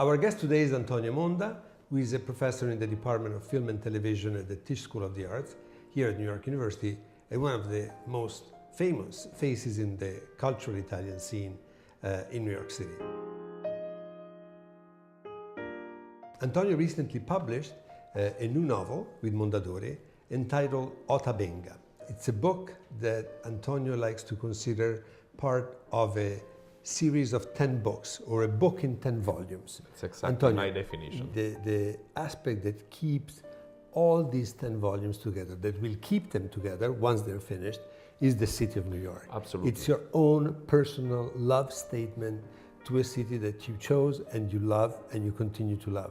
Our guest today is Antonio Monda, who is a professor in the Department of Film and Television at the Tisch School of the Arts here at New York University, and one of the most famous faces in the cultural Italian scene in New York City. Antonio recently published a new novel with Mondadori entitled Ota Benga. It's a book that Antonio likes to consider part of a series of 10 books, or a book in 10 volumes. That's exactly Antonio, my definition. The aspect that keeps all these 10 volumes together, that will keep them together once they're finished, is the city of New York. Absolutely. It's your own personal love statement to a city that you chose and you love and you continue to love.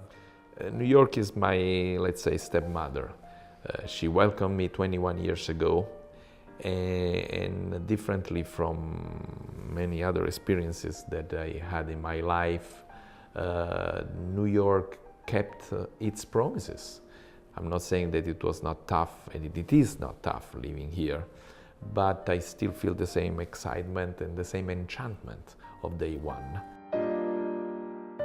New York is my, let's say, stepmother. She welcomed me 21 years ago, and differently from many other experiences that I had in my life, New York kept its promises. I'm not saying that it was not tough, and it is not tough living here, but I still feel the same excitement and the same enchantment of day one.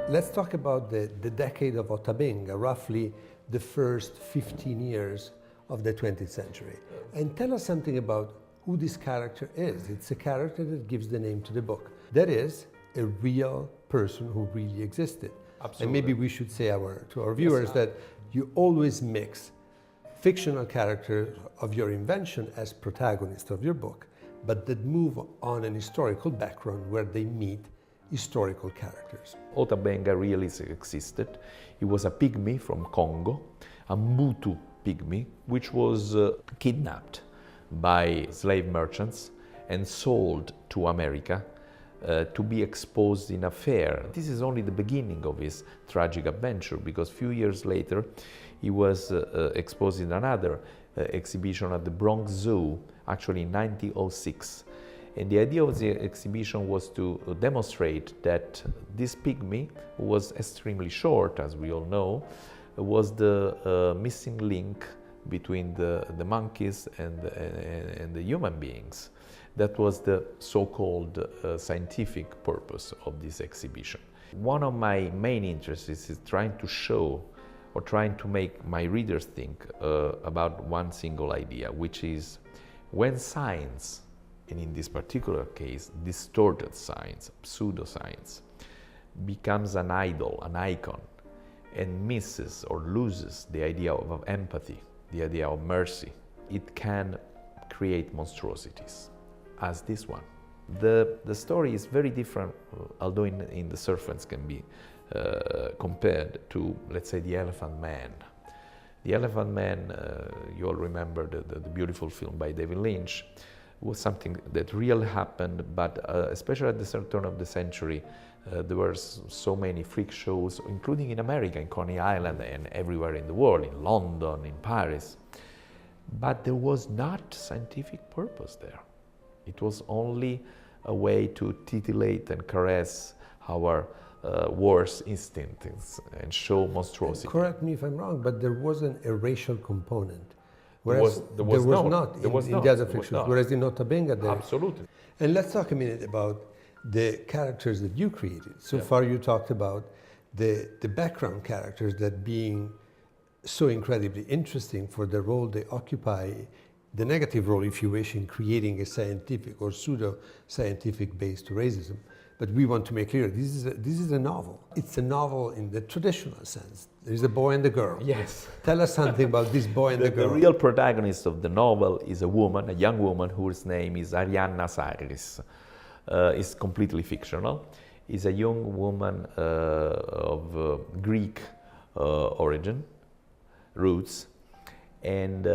Let's talk about the decade of Ota Benga, roughly the first 15 years of the 20th century. And tell us something about who this character is. It's a character that gives the name to the book. That is a real person who really existed. Absolutely. And maybe we should say to our viewers that you always mix fictional characters of your invention as protagonists of your book, but that move on an historical background where they meet historical characters. Ota Benga really existed. He was a pygmy from Congo, a Mbutu pygmy, which was kidnapped by slave merchants and sold to America to be exposed in a fair. This is only the beginning of his tragic adventure, because a few years later he was exposed in another exhibition at the Bronx Zoo, actually in 1906. And the idea of the exhibition was to demonstrate that this pygmy, who was extremely short, as we all know, was the missing link between the monkeys and the human beings. That was the so-called scientific purpose of this exhibition. One of my main interests is trying to show, or trying to make my readers think about one single idea, which is when science, and in this particular case, distorted science, pseudoscience, becomes an idol, an icon, and misses or loses the idea of empathy, the idea of mercy, it can create monstrosities, as this one. The story is very different, although in the surface can be compared to, let's say, The Elephant Man. The Elephant Man, you all remember the beautiful film by David Lynch, was something that really happened, but especially at the turn of the century, there were so many freak shows, including in America, in Coney Island, and everywhere in the world, in London, in Paris. But there was not scientific purpose there. It was only a way to titillate and caress our worst instincts and show monstrosity. Correct me if I'm wrong, but there wasn't a racial component. There was not in the other fictions, whereas in Ota Benga there is. Absolutely. And let's talk a minute about the characters that you created. So far you talked about the background characters that being so incredibly interesting for the role they occupy, the negative role, if you wish, in creating a scientific or pseudo-scientific base to racism. But we want to make clear, this is a novel. It's a novel in the traditional sense. There's a boy and a girl. Yes. Tell us something about this boy and the girl. The real protagonist of the novel is a woman, a young woman, whose name is Arianna Saris. It's completely fictional. Is a young woman of Greek origin, roots, and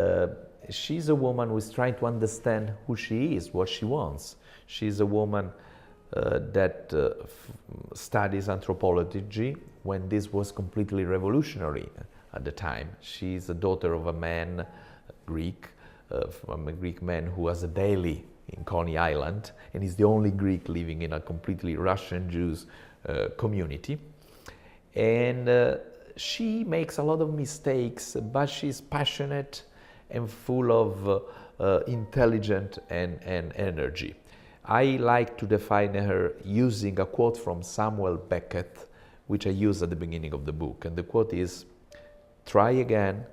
she's a woman who is trying to understand who she is, what she wants. She's a woman that studies anthropology when this was completely revolutionary at the time. She's the daughter of a man, Greek, from a Greek man who has a daily in Coney Island, and is the only Greek living in a completely Russian Jews community. And she makes a lot of mistakes, but she's passionate and full of intelligent and energy. I like to define her using a quote from Samuel Beckett, which I use at the beginning of the book. And the quote is, try again,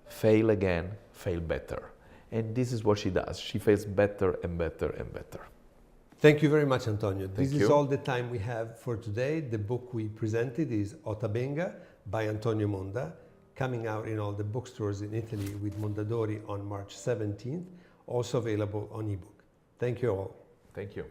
fail better. And this is what she does. She fails better and better and better. Thank you very much, Antonio. Thank This you. is all the time we have for today. The book we presented is Ota Benga by Antonio Monda, coming out in all the bookstores in Italy with Mondadori on March 17th, also available on ebook. Thank you all. Thank you.